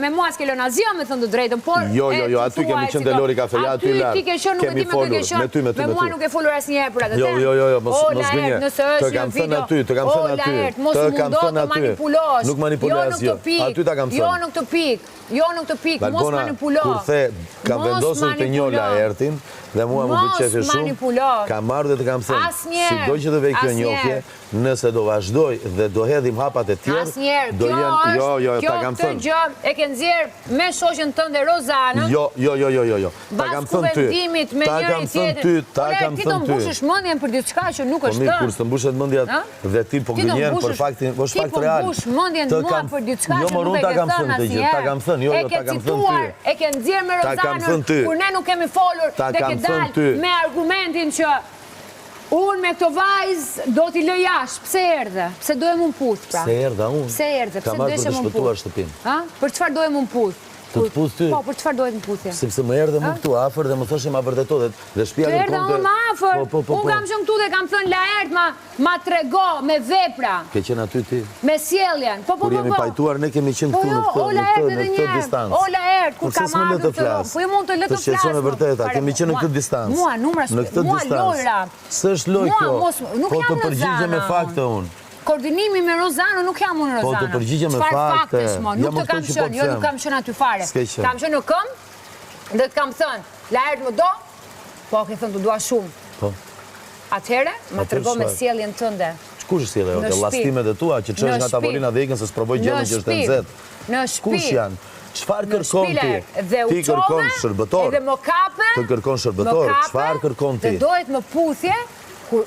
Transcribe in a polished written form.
me mua s'ke lënë asgjë, me thënë të drejtën, por... Jo, aty kemi qenë te Lori Kafeja, aty lartë. Aty ti ke qenë, nuk e di me ty ke qenë. Me mua nuk e folur asnjëherë për atë temë. Jo, mos gënje. Të kam thënë aty, të kam thënë aty. Mos mundo të manipulosh. Nuk manipuloj asgjë. Aty ta kam thënë. Jo nuk të pik, mos manipulo. Kur the, kam vendosur të njolla Ertin dhe mua më pëlqej shumë. Kam marrë dhe të kam thënë, sido që të vej kjo njohje, nëse do vazhdoj dhe do hedhim hapat e tjerë, do jenë, ta kam thënë. Kjo gjë e ke nxjerr me shoqen tënde Rozanën. Jo. Ta kam thënë ty. Ta kam thënë ty. Ti do mbushësh mendjen për diçka që nuk është. Kur të mbushet mendja dhe ti po gënjen për faktin, është fakt real. Ti po mbush mendjen mua për diçka që nuk e ke thënë asnjëherë. Ta kam thënë, ta kam thënë ty. E ke nxjerr me Rozanën kur ne nuk kemi folur dhe ke dalë me argumentin që unë me këto vajzë do t'i lë jashtë. Pse erdhe? Pse dojem unë puth, pra? Pse erdha unë? Pse erdhe? Pse deshem unë puth? Kam ardhur për të shpëtuar shtëpinë. Për çfarë dojem unë puth? Të të puth ty? Po, për çfarë dojet më puthje? Sepse më erdhe më këtu afër dhe më thoshe ma vërteto dhe shtëpia kërkonte... Të erdhe unë më afër? Unë kam qenë këtu dhe kam thënë Laert ma trego me vepra. Ke qenë aty ti? Me sjelljen. Kur jemi pajtuar, ne kemi qenë këtu në këtë distancë. O Laert, kur kam ardhur të rrugë. Po mund të lë të flas. Të vërteta, kemi qenë në këtë distancë. Mua numra, mua lojra. S'është loj kjo. Po të përgjigje me fakte unë. Koordinimi me Rozanën nuk jam unë Rozana. Po të përgjigje me fakte. Nuk të kam qenë, jo nuk kam qenë aty fare. Kam qenë në këmbë dhe të kam thënë, Laert më do, po ke thënë të dua shumë. Po. Atëhere, ma trego me sjelljen tënde. Kush sjellje jote? Llastimet e tua që çesh nga tavolina dhe ikën se s'provoj gjën që është e nxehtë. Në shtëpi. Kush janë? Çfarë kërkon ti? Ti kërkon shërbëtor. Edhe më kape. Ti kërkon shërbëtor. Çfarë kërkon ti? Dhe dohet më puthje kur